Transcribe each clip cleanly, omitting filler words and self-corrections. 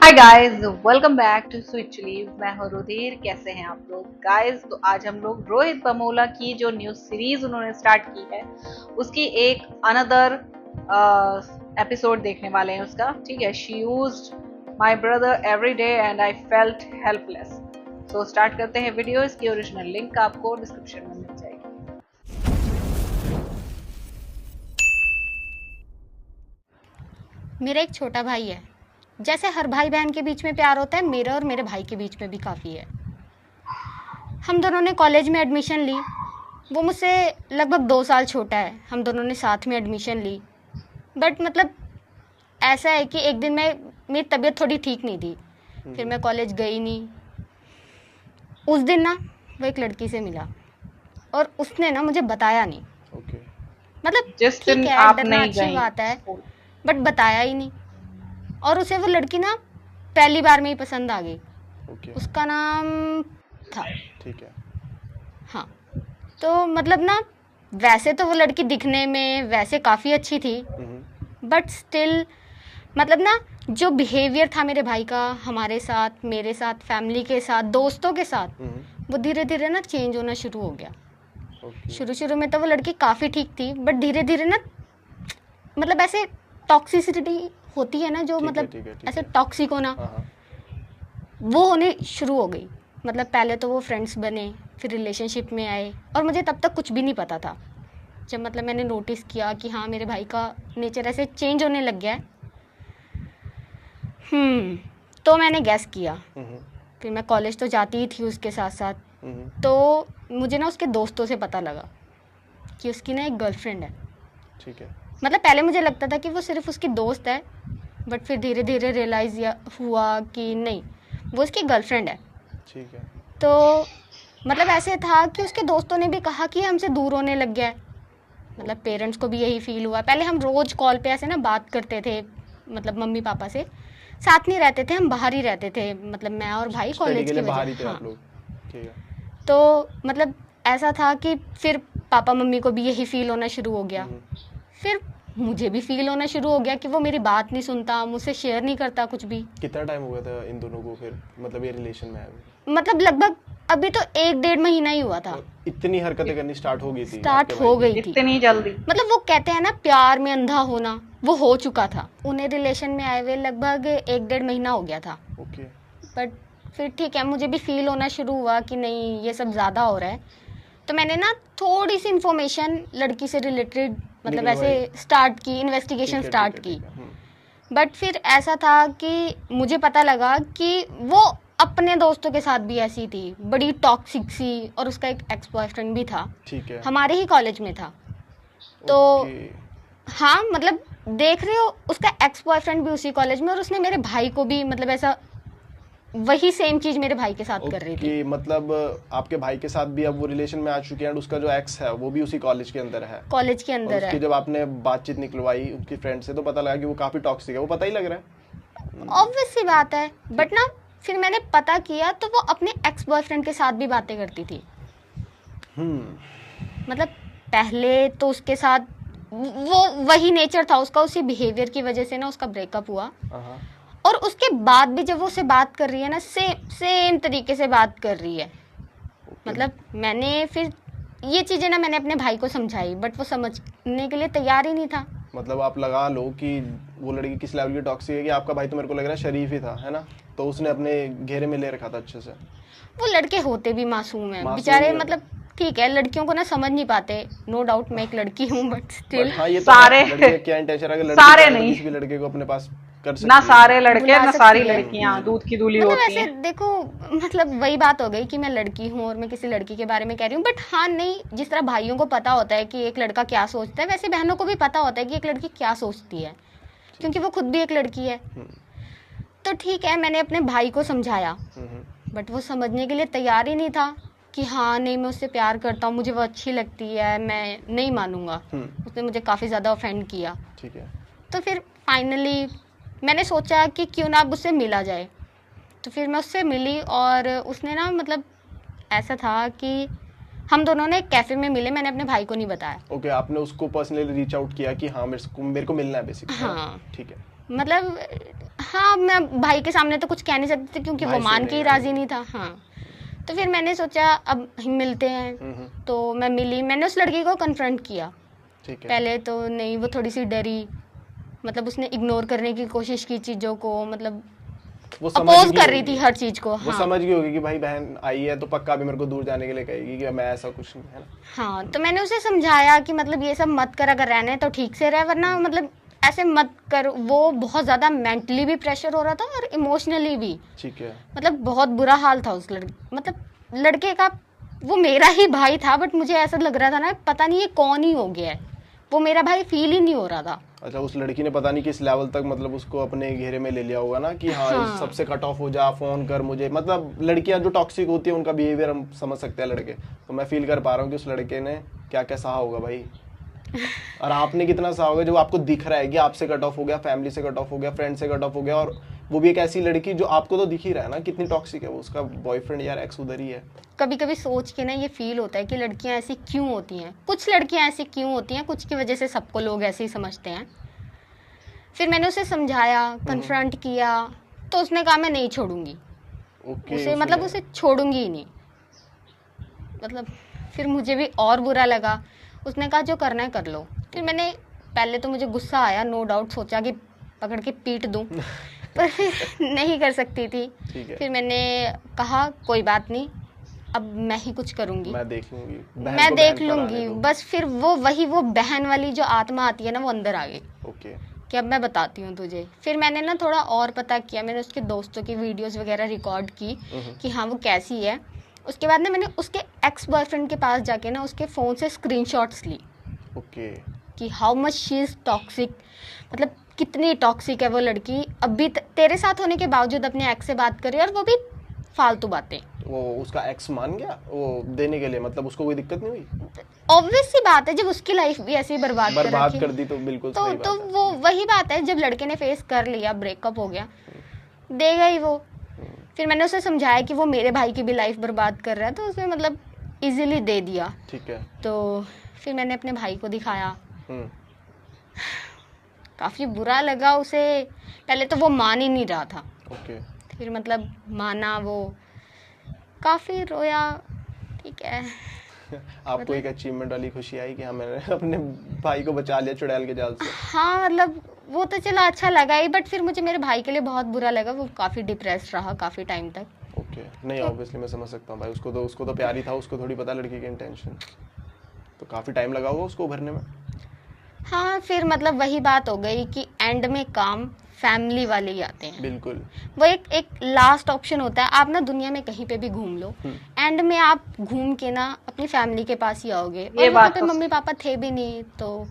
Hi guys, welcome back to sweet chilli. मैं हूँ रुधिर। कैसे हैं आप लोग गाइस? तो आज हम लोग रोहित बमोला की जो न्यूज सीरीज उन्होंने स्टार्ट की है उसकी एक अनदर एपिसोड देखने वाले हैं उसका। ठीक है, she used my brother every day and I felt helpless. So start करते हैं वीडियो। इसकी ओरिजिनल लिंक आपको डिस्क्रिप्शन में मिल जाएगी। मेरा एक छोटा भाई है। जैसे हर भाई बहन के बीच में प्यार होता है, मेरे और मेरे भाई के बीच में भी काफ़ी है। हम दोनों ने कॉलेज में एडमिशन ली। वो मुझसे लगभग 2 साल छोटा है। हम दोनों ने साथ में एडमिशन ली। बट मतलब ऐसा है कि एक दिन मेरी तबीयत थोड़ी ठीक नहीं थी, फिर मैं कॉलेज गई नहीं। उस दिन ना वो एक लड़की से मिला और उसने ना मुझे बताया नहीं। ओके। मतलब जिस ठीक दिन है, आप डरना नहीं अच्छी गई बात है, स्कूल। बट बताया ही नहीं। और उसे वो लड़की ना पहली बार में ही पसंद आ गई। ओके। उसका नाम था। ठीक है। हाँ, तो मतलब ना वैसे तो वो लड़की दिखने में वैसे काफ़ी अच्छी थी, बट स्टिल मतलब ना जो बिहेवियर था मेरे भाई का हमारे साथ, मेरे साथ, फैमिली के साथ, दोस्तों के साथ, वो धीरे धीरे ना चेंज होना शुरू हो गया। ओके। शुरू शुरू में तो वो लड़की काफ़ी ठीक थी, बट धीरे धीरे ना मतलब ऐसे टॉक्सिसिटी होती है ना, जो ठीक है, मतलब ठीक है, ठीक ऐसे है। टॉक्सिक होना, हाँ हाँ। वो होने शुरू हो गई। मतलब पहले तो वो फ्रेंड्स बने, फिर रिलेशनशिप में आए, और मुझे तब तक कुछ भी नहीं पता था। जब मतलब मैंने नोटिस किया कि हाँ मेरे भाई का नेचर ऐसे चेंज होने लग गया है, तो मैंने गैस किया। फिर मैं कॉलेज तो जाती ही थी उसके साथ साथ, तो मुझे ना उसके दोस्तों से पता लगा कि उसकी ना एक गर्लफ्रेंड है। ठीक है। मतलब पहले मुझे लगता था कि वो सिर्फ उसकी दोस्त है, बट फिर धीरे धीरे रियलाइज़ हुआ कि नहीं, वो उसकी गर्लफ्रेंड है। ठीक है। तो मतलब ऐसे था कि उसके दोस्तों ने भी कहा कि हमसे दूर होने लग गया है। मतलब पेरेंट्स को भी यही फील हुआ। पहले हम रोज़ कॉल पे ऐसे ना बात करते थे, मतलब मम्मी पापा से साथ नहीं रहते थे, हम बाहर ही रहते थे, मतलब मैं और भाई स्टडी कॉलेज के की लिए बाहर ही वजह। थे हाँ, आप लोग। ठीक है। तो मतलब ऐसा था कि फिर पापा मम्मी को भी यही फील होना शुरू हो गया। फिर मुझे भी फील होना शुरू हो गया कि वो मेरी बात नहीं सुनता, मुझसे शेयर नहीं करता कुछ भी। कितना टाइम हो गया था इन दोनों को फिर, मतलब ये रिलेशन में आए हुए? मतलब लगभग अभी तो 1 डेढ़ महीना ही हुआ था। और इतनी हरकतें करनी स्टार्ट हो गई थी स्टार्ट आपके भाई हो की? गई थी। इतनी जल्दी? मतलब वो कहते हैं ना प्यार में अंधा होना, वो हो चुका था। उन्हें रिलेशन में आए हुए लगभग 1 डेढ़ महीना हो गया था। ओके। बट फिर ठीक है, मुझे भी फील होना शुरू हुआ कि नहीं ये सब ज़्यादा हो रहा है। तो मैंने ना थोड़ी सी इन्फॉर्मेशन लड़की से रिलेटेड मतलब ऐसे निकलवाई। स्टार्ट की, इन्वेस्टिगेशन ठीक है, ठीक स्टार्ट है, की। ठीक है। बट फिर ऐसा था कि मुझे पता लगा कि वो अपने दोस्तों के साथ भी ऐसी थी, बड़ी टॉक्सिक सी, और उसका एक एक्स बॉयफ्रेंड भी था, ठीक है। हमारे ही कॉलेज में था। तो ओके। हाँ मतलब देख रहे हो, उसका एक्स बॉयफ्रेंड भी उसी कॉलेज में, और उसने मेरे भाई को भी मतलब ऐसा वही सेम चीज़ मेरे भाई के साथ कर रही थी। ओके, मतलब आपके भाई के साथ भी अब वो रिलेशन में आ चुके हैं, और उसका जो एक्स है वो भी उसी कॉलेज के अंदर है। कॉलेज के और अंदर उसकी है। जब आपने बातचीत निकलवाई उनकी फ्रेंड से, तो पता लगा कि वो काफी टॉक्सिक है, वो पता ही लग रहा है। ऑब्वियस सी बात है। बट ना फिर मैंने पता किया तो वो अपने एक्स बॉयफ्रेंड के साथ भी बातें करती थी। मतलब पहले तो उसके साथ वो वही नेचर था उसका, उसी बिहेवियर की वजह से ना उसका ब्रेकअप हुआ। हाँ। और उसके बाद भी जब वो उससे बात कर रही है ना, सेम तरीके से बात कर रही है। मतलब मैंने फिर ये चीज़ें ना मैंने अपने भाई को समझाई, बट वो समझने के लिए तैयार ही नहीं था। मतलब आप लगा लो कि वो लड़की किस लेवल की टॉक्सिक है कि आपका भाई तो मेरे को लग रहा है शरीफ ही था, है ना? तो उसने अपने घेरे में ले रखा था अच्छे से। वो लड़के होते भी मासूम हैं मासूम बेचारे। ही है। मतलब ठीक है, लड़कियों को ना समझ नहीं पाते, नो डाउट मैं एक लड़की हूँ, बट स्टिल। बट हाँ, ये तो सारे है, लड़की का क्या इंटेंशन है, अगर लड़की सारे चाहे तो नहीं, किसी भी लड़के को अपने पास कर ना सकती है सारे लड़के बुला ना सारी सकती है। लड़कियां दूध की दूली मतलब होती ऐसे हैं। देखो, मतलब वही बात हो गई कि मैं लड़की हूँ और मैं किसी लड़की के बारे में कह रही हूँ। बट हाँ नहीं, जिस तरह भाइयों को पता होता है कि एक लड़का क्या सोचता है, वैसे बहनों को भी पता होता है कि एक लड़की क्या सोचती है, क्योंकि वो खुद भी एक लड़की है। तो ठीक है, मैंने अपने भाई को समझाया, बट वो समझने के लिए तैयार ही नहीं था कि हाँ नहीं मैं उससे प्यार करता हूँ, मुझे वो अच्छी लगती है, मैं नहीं मानूंगा। उसने मुझे काफ़ी ज़्यादा ऑफेंड किया। ठीक है। तो फिर फाइनली मैंने सोचा कि क्यों ना अब उससे मिला जाए। तो फिर मैं उससे मिली, और उसने ना मतलब ऐसा था कि हम दोनों ने एक कैफ़े में मिले, मैंने अपने भाई को नहीं बताया। ओके, आपने उसको पर्सनली रीच आउट किया कि हाँ मेरे को मिलना है बेसिकली। हाँ। ठीक है। मतलब हाँ, मैं भाई के सामने तो कुछ कह नहीं सकती थी क्योंकि वो भाई से मान के ही नहीं राजी नहीं था। हाँ, तो फिर मैंने सोचा अब मिलते हैं, तो मैं मिली, मैंने उस लड़की को कन्फ्रंट किया। ठीक है। पहले तो नहीं, वो थोड़ी सी डरी, मतलब उसने इग्नोर करने की कोशिश की चीज़ों को, मतलब वो समझ अपोज गई कर रही होगी। थी हर चीज़ को। वो हाँ समझ गई होगी कि भाई बहन आई है तो पक्का भी मेरे को दूर जाने के लिए कहेगी कि मैं ऐसा कुछ नहीं है ना। हाँ, तो मैंने उसे समझाया कि मतलब ये सब मत कर, अगर रहना है तो ठीक से रह, वरना मतलब ऐसे मत कर। वो बहुत ज़्यादा मेंटली भी प्रेशर हो रहा था और इमोशनली भी, ठीक है। मतलब बहुत बुरा हाल था उस मतलब लड़के का। वो मेरा ही भाई था, बट मुझे ऐसा लग रहा था ना, पता नहीं ये कौन ही हो गया है, वो मेरा भाई फील ही नहीं हो रहा था। अच्छा, उस लड़की ने पता नहीं किस लेवल तक मतलब उसको अपने घेरे में ले लिया होगा ना कि हाँ, हाँ। इस सबसे कट ऑफ हो जा, फोन कर मुझे। मतलब लड़कियां जो टॉक्सिक होती है उनका बिहेवियर हम समझ सकते हैं लड़के, तो मैं फील कर पा रहा हूँ कि उस लड़के ने क्या क्या सहा होगा भाई। और आपने कितना सहा होगा जो आपको दिख रहा है कि आपसे कट ऑफ हो गया, फैमिली से कट ऑफ हो गया, फ्रेंड से कट ऑफ हो गया, और वो भी एक ऐसी लड़की जो आपको तो दिख ही रहा है ना कितनी टॉक्सिक है वो, उसका बॉयफ्रेंड यार एक्स उधर ही है। कभी कभी सोच के ना ये फील होता है कि लड़कियां ऐसी क्यों होती हैं, कुछ लड़कियां ऐसी क्यों होती हैं, कुछ की वजह से सबको लोग ऐसे ही समझते हैं। फिर मैंने उसे समझाया, कन्फ्रंट किया, तो उसने कहा मैं नहीं छोड़ूंगी ओके, उसे, मतलब उसे छोड़ूंगी ही नहीं। मतलब फिर मुझे भी और बुरा लगा। उसने कहा जो करना है कर लो। फिर मैंने, पहले तो मुझे गुस्सा आया, नो डाउट, सोचा कि पकड़ के पीट दूं, पर फिर नहीं कर सकती थी। ठीक है। फिर मैंने कहा कोई बात नहीं, अब मैं ही कुछ करूंगी, मैं देख लूंगी, मैं देख लूंगी। बस फिर वो बहन वाली जो आत्मा आती है ना, वो अंदर आ गई ओके। कि अब मैं बताती हूँ तुझे। फिर मैंने ना थोड़ा और पता किया, मैंने उसके दोस्तों की वीडियोस वगैरह रिकॉर्ड की कि हाँ वो कैसी है। उसके बाद ना मैंने उसके एक्स बॉयफ्रेंड के पास जाके ना उसके फ़ोन से स्क्रीनशॉट्स ली ओके। कि how much she is toxic, मतलब कितनी टॉक्सिक है वो लड़की। अभी तेरे साथ होने के बावजूद अपने एक्स से बात करी, और वो भी फालतू बातें। वो उसका एक्स मान गया वो देने के लिए, मतलब उसको कोई दिक्कत नहीं हुई? ऑब्वियस सी बात है, जब उसकी लाइफ भी ऐसे ही बर्बाद कर दी तो बिल्कुल तो सही बात है। वो वही बात है, जब लड़के ने फेस कर लिया, ब्रेकअप हो गया, देगा ही वो। फिर मैंने उसे समझाया कि वो मेरे भाई की भी लाइफ बर्बाद कर रहा है, तो उसने मतलब इजीली दे दिया। ठीक है। तो फिर मैंने अपने भाई को दिखाया, काफ़ी बुरा लगा उसे। पहले तो वो मान ही नहीं रहा था, ओके। फिर मतलब माना, वो काफ़ी रोया। ठीक है। आपको एक अचीवमेंट वाली खुशी आई कि हाँ मैंने अपने भाई को बचा लिया चुड़ैल के जाल से? हाँ, मतलब वो तो चला अच्छा लगा ही, बट फिर मुझे मेरे भाई के लिए बहुत बुरा लगा। वो काफ़ी डिप्रेस्ड रहा काफ़ी टाइम तक। ओके। नहीं, ऑब्वियसली मैं समझ सकता हूँ भाई, उसको तो प्यार ही था, उसको थोड़ी पता लड़की की इंटेंशन, तो काफ़ी टाइम लगा होगा उसको उभरने में। हाँ, फिर मतलब वही बात हो गई कि एंड में काम फैमिली वाले ही आते हैं। बिल्कुल। वो एक लास्ट ऑप्शन होता है। आप ना दुनिया में कहीं पे भी घूम लो, एंड में आप घूम के ना अपनी फैमिली के पास ही आओगे। और वहाँ पे मम्मी पापा थे भी नहीं, तो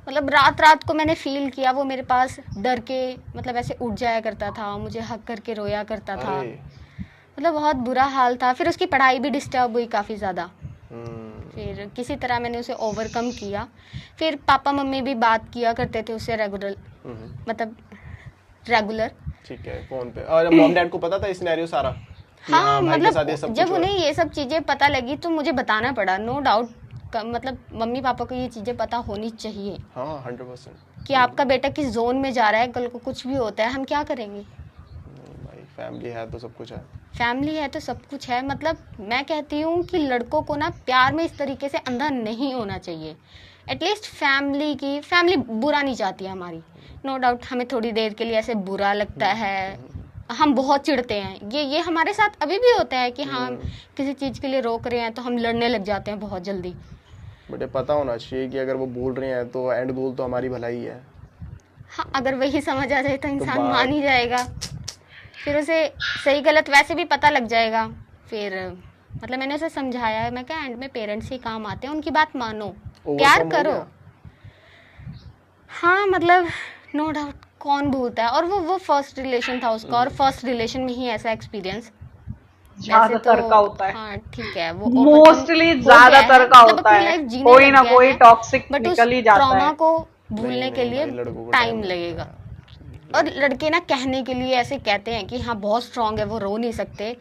मतलब रात को मैंने फील किया वो मेरे पास डर के मतलब ऐसे उठ जाया करता था, मुझे हक करके रोया करता था। मतलब बहुत बुरा हाल था। फिर उसकी पढ़ाई भी डिस्टर्ब हुई काफ़ी ज़्यादा। फिर किसी तरह मैंने उसे ओवरकम किया। फिर पापा मम्मी भी बात किया करते थे उससे रेगुलर। ठीक है, फोन पे। और मॉम डैड को पता था इस सिनेरियो सारा? हाँ, मतलब जब उन्हें ये सब चीज़ें पता लगी तो मुझे बताना पड़ा। नो डाउट, मतलब मम्मी पापा को ये चीज़ें पता होनी चाहिए। हाँ, 100% कि आपका बेटा किस जोन में जा रहा है, कल को कुछ भी होता है हम क्या करेंगे। भाई फैमिली है तो सब कुछ है। फैमिली है तो सब कुछ है। मतलब मैं कहती हूँ कि लड़कों को ना प्यार में इस तरीके से अंधा नहीं होना चाहिए। एटलीस्ट फैमिली बुरा नहीं चाहती है हमारी। नो डाउट हमें थोड़ी देर के लिए ऐसे बुरा लगता है, हम बहुत चिढ़ते हैं। ये हमारे साथ अभी भी होता है कि हाँ किसी चीज़ के लिए रोक रहे हैं तो हम लड़ने लग जाते हैं बहुत जल्दी। बट पता होना चाहिए कि अगर वो बोल रहे हैं तो एंड गोल तो हमारी भलाई है। हाँ, अगर वही समझ आ जाए तो इंसान मान ही जाएगा। फिर उसे सही गलत वैसे भी पता लग जाएगा। फिर मतलब मैंने उसे समझाया, मैं कहा एंड में पेरेंट्स ही काम आते हैं, उनकी बात मानो, प्यार करो। हाँ, मतलब नो डाउट कौन भूलता है। और वो फर्स्ट रिलेशन था उसका, और फर्स्ट रिलेशन में ही ऐसा एक्सपीरियंस ज्यादातर का होता है। हाँ ठीक है, वो मोस्टली ज्यादातर का होता है, कोई ना कोई टॉक्सिक निकल ही जाता है। ट्रॉमा को भूलने के लिए टाइम लगेगा। और लड़के ना कहने के लिए ऐसे कहते हैं कि हाँ बहुत स्ट्रांग है, वो रो नहीं सकते,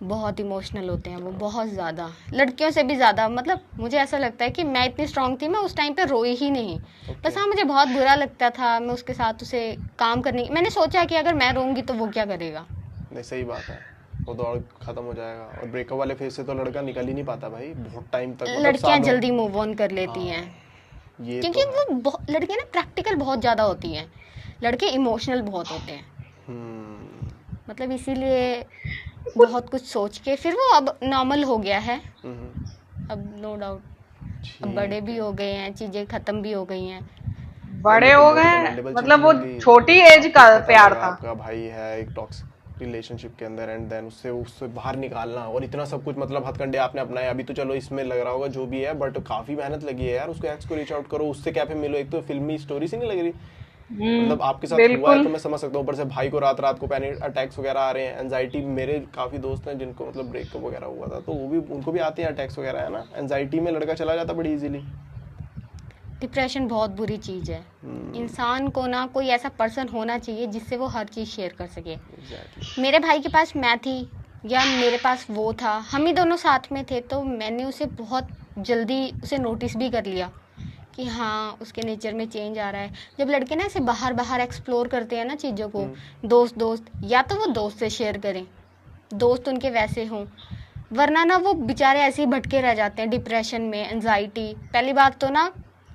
बहुत इमोशनल होते हैं वो, बहुत ज़्यादा, लड़कियों से भी ज़्यादा। मतलब मुझे ऐसा लगता है कि मैं इतनी स्ट्रांग थी, मैं उस टाइम पे रोई ही नहीं। बस हाँ, मुझे बहुत बुरा लगता था, मैं उसके साथ उसे काम करने, मैंने सोचा कि अगर मैं रोऊंगी तो वो क्या करेगा। नहीं सही बात है, वो तो और खत्म हो जाएगा। और ब्रेकअप वाले फेज से तो लड़का निकल ही नहीं पाता भाई, बहुत टाइम तक, मतलब लड़कियां सालों। जल्दी मूव ऑन कर लेती हैं, ये क्योंकि तो है। वो लड़कियां ना प्रैक्टिकल बहुत ज़्यादा होती हैं, लड़के इमोशनल बहुत होते हैं। मतलब इसीलिए बहुत कुछ सोच के फिर वो अब नॉर्मल हो गया है, अब नो डाउट, अब बड़े भी हो गए हैं, चीज़ें ख़त्म भी हो गई हैं। बड़े ये तो हो बहुत गए, कमेंडेबल चीज मतलब वो मिल गई। छोटी एज आपको का पता प्यार लगा था। आपका भाई है एक टॉक्सिक रिलेशनशिप के अंदर, एंड देन उससे उससे बाहर निकालना और इतना सब कुछ, मतलब हथकंडे आपने अपनाए। अभी तो चलो इसमें लग रहा होगा जो भी है, बट काफी मेहनत लगी है यार। उसको एक्स को रीच आउट करो, उससे कैफे मिलो, एक तो फिल्मी स्टोरी सी नहीं लग रही। मतलब आपके साथ हुआ है बिल्कुल। तो मैं समझ सकता हूँ। ऊपर से भाई को रात रात को पैनिक अटैक्स वगैरह आ रहे हैं, एंजाइटी। मेरे काफी दोस्त हैं जिनको मतलब ब्रेकअप वगैरह हुआ था, तो वो भी, उनको भी आते हैं अटैक्स वगैरह, है ना। एंजाइटी में लड़का चला जाता बड़ी इजीली। डिप्रेशन बहुत बुरी चीज़ है। इंसान को ना कोई ऐसा पर्सन होना चाहिए जिससे वो हर चीज़ शेयर कर सके। मेरे भाई के पास मैं थी या मेरे पास वो था, हम ही दोनों साथ में थे, तो मैंने उसे बहुत जल्दी उसे नोटिस भी कर लिया कि हाँ उसके नेचर में चेंज आ रहा है। जब लड़के ना ऐसे बाहर बाहर एक्सप्लोर करते हैं ना चीज़ों को, दोस्त दोस्त, या तो वो दोस्त से शेयर करें, दोस्त उनके वैसे हों, वरना ना वो बेचारे ऐसे ही भटके रह जाते हैं डिप्रेशन में, एंजाइटी। पहली बात तो ना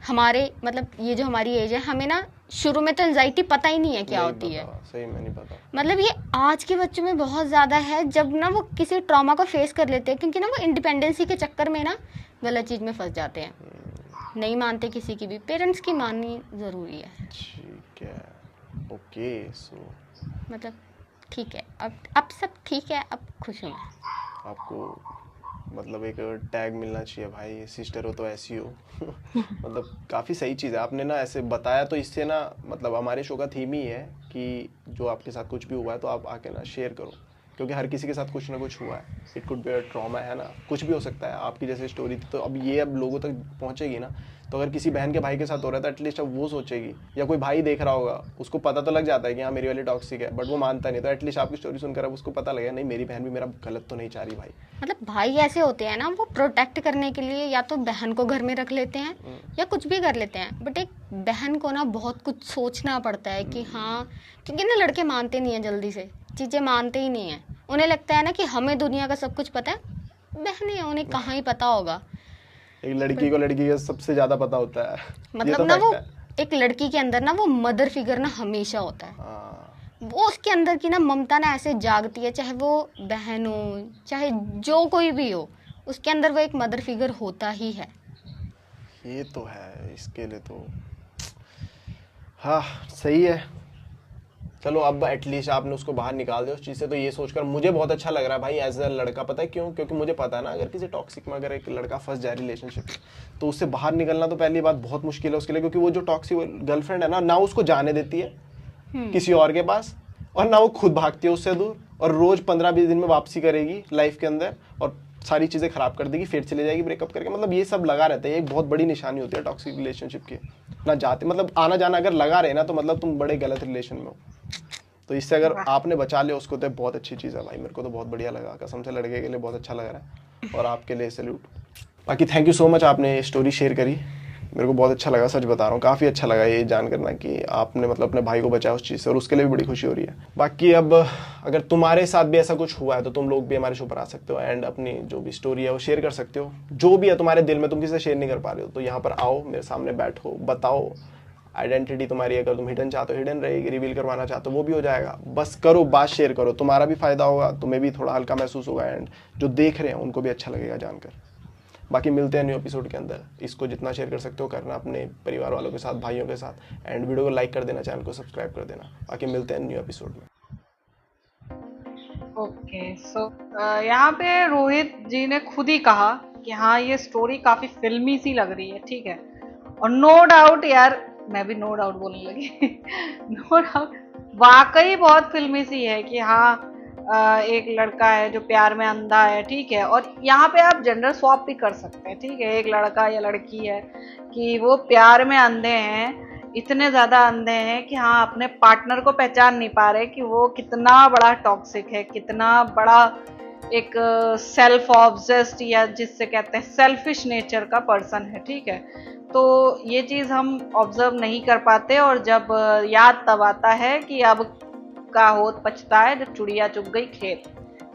हमारे, मतलब ये जो हमारी एज है, हमें ना शुरू में तो एंजाइटी पता ही नहीं है क्या होती है। सही में नहीं पता। मतलब ये आज के बच्चों में बहुत ज़्यादा है, जब ना वो किसी ट्रॉमा को फेस कर लेते हैं, क्योंकि ना वो इंडिपेंडेंसी के चक्कर में ना गलत चीज़ में फंस जाते हैं, नहीं मानते किसी की भी। पेरेंट्स की माननी ज़रूरी है। ठीक है, ओके। सो मतलब ठीक है, अब सब ठीक है, अब खुश हूँ मैं। आपको मतलब एक टैग मिलना चाहिए भाई, सिस्टर हो तो ऐसी हो। मतलब काफ़ी सही चीज़ है आपने ना ऐसे बताया, तो इससे ना मतलब हमारे शो का थीम ही है कि जो आपके साथ कुछ भी हुआ है तो आप आके ना शेयर करो, क्योंकि हर किसी के साथ कुछ ना कुछ हुआ है। It could be a trauma, है ना, कुछ भी हो सकता है। आपकी जैसे स्टोरी थी, तो अब ये अब लोगों तक पहुंचेगी ना। तो अगर किसी बहन के भाई के साथ हो रहा है तो एटलीस्ट अब वो सोचेगी, या कोई भाई देख रहा होगा, उसको पता तो लग जाता है कि हाँ मेरी वाली टॉक्सिक है, बट वो मानता नहीं, तो एटलीस्ट आपकी स्टोरी सुनकर अब उसको पता लगेगा नहीं मेरी बहन भी मेरा गलत तो नहीं चाह रही भाई। मतलब भाई ऐसे होते हैं ना, वो प्रोटेक्ट करने के लिए या तो बहन को घर में रख लेते हैं या कुछ भी कर लेते हैं, बट एक बहन को ना बहुत कुछ सोचना पड़ता है कि हाँ, क्योंकि ना लड़के मानते नहीं हैं जल्दी से, चीज़ें मानते ही नहीं हैं। उन्हें लगता है ना कि हमें दुनिया का सब कुछ पता है, बहनें हैं, उन्हें कहाँ ही पता होगा। एक लड़की को लड़की का सबसे ज्यादा पता होता है। मतलब तो ना वो fact एक लड़की के अंदर ना वो मदर फिगर ना हमेशा होता है। है। वो उसके अंदर की ना ममता ना ऐसे जागती है, चाहे वो बहन हो चाहे जो कोई भी हो, उसके अंदर वो एक मदर फिगर होता ही है। ये तो है, इसके लिए तो हाँ सही है। चलो अब एटलीस्ट आपने उसको बाहर निकाल दिया उस चीज़ से, तो ये सोचकर मुझे बहुत अच्छा लग रहा है भाई एज ए लड़का। पता है क्यों? क्योंकि मुझे पता है ना, अगर किसी टॉक्सिक में अगर एक लड़का फंस जाए रिलेशनशिप में, तो उससे बाहर निकलना तो पहली बात बहुत मुश्किल है उसके लिए, क्योंकि वो जो टॉक्सिक गर्लफ्रेंड है ना उसको जाने देती है किसी और के पास, और ना वो खुद भागती है उससे दूर, और रोज 15-20 दिन में वापसी करेगी लाइफ के अंदर और सारी चीज़ें खराब कर देगी, फिर चले जाएगी ब्रेकअप करके। मतलब ये सब लगा रहता है, एक बहुत बड़ी निशानी होती है टॉक्सिक रिलेशनशिप की। ना जाते मतलब आना जाना अगर लगा रहे ना, तो मतलब तुम बड़े गलत रिलेशन में हो। तो इससे अगर आपने बचा लिया उसको तो बहुत अच्छी चीज़ है भाई। मेरे को तो बहुत बढ़िया लगा, कसम से लड़के के लिए बहुत अच्छा लग रहा है, और आपके लिए सैल्यूट। बाकी थैंक यू सो मच, आपने स्टोरी शेयर करी, मेरे को बहुत अच्छा लगा, सच बता रहा हूँ। काफ़ी अच्छा लगा ये जान करना कि आपने मतलब अपने भाई को बचाया उस चीज़ से, और उसके लिए भी बड़ी खुशी हो रही है। बाकी अब अगर तुम्हारे साथ भी ऐसा कुछ हुआ है तो तुम लोग भी हमारे शो पर आ सकते हो, एंड अपनी जो भी स्टोरी है वो शेयर कर सकते हो। जो भी है तुम्हारे दिल में, तुम किसी से शेयर नहीं कर पा रहे हो, तो यहाँ पर आओ, मेरे सामने बैठो, बताओ। आइडेंटिटी तुम्हारी अगर तुम हिडन चाहते हो हिडन रहेगी, रिवील करवाना चाहते हो वो भी हो जाएगा। बस करो, बात शेयर करो, तुम्हारा भी फायदा होगा, तुम्हें भी थोड़ा हल्का महसूस होगा, एंड जो देख रहे हैं उनको भी अच्छा लगेगा जानकर। बाकी मिलते हैं न्यू एपिसोड के अंदर। इसको जितना शेयर कर सकते हो करना अपने परिवार वालों के साथ, भाइयों के साथ, एंड वीडियो को लाइक कर देना, चैनल को सब्सक्राइब कर देना। बाकी मिलते हैं न्यू एपिसोड में। ओके, सो यहाँ पे रोहित जी ने खुद ही कहा कि हाँ ये स्टोरी काफी फिल्मी सी लग रही है, ठीक है। और नो डाउट यार, मैं भी नो डाउट बोलने लगी। नो डाउट वाकई बहुत फिल्मी सी है कि हाँ एक लड़का है जो प्यार में अंधा है, ठीक है। और यहाँ पे आप जेंडर स्वैप भी कर सकते हैं, ठीक है। एक लड़का या लड़की है कि वो प्यार में अंधे हैं, इतने ज्यादा अंधे हैं कि हाँ अपने पार्टनर को पहचान नहीं पा रहे कि वो कितना बड़ा टॉक्सिक है, कितना बड़ा एक सेल्फ ऑब्सेस्ड या जिससे कहते हैं सेल्फिश नेचर का पर्सन है, ठीक है। तो ये चीज़ हम ऑब्जर्व नहीं कर पाते, और जब याद तब आता है कि अब का होत पछता है जब चिड़िया चुग गई खेत,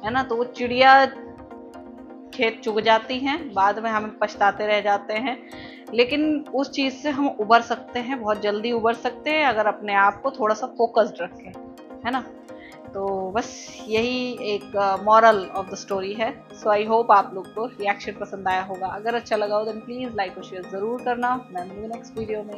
है ना। तो वो चिड़िया खेत चुग जाती हैं, बाद में हम पछताते रह जाते हैं। लेकिन उस चीज़ से हम उबर सकते हैं, बहुत जल्दी उबर सकते हैं अगर अपने आप को थोड़ा सा फोकस्ड रखें, है ना। तो बस यही एक मॉरल ऑफ द स्टोरी है। सो आई होप आप लोग को रिएक्शन पसंद आया होगा। अगर अच्छा लगा हो तो प्लीज़ लाइक और शेयर ज़रूर करना। मैं मिलूंगी नेक्स्ट वीडियो में।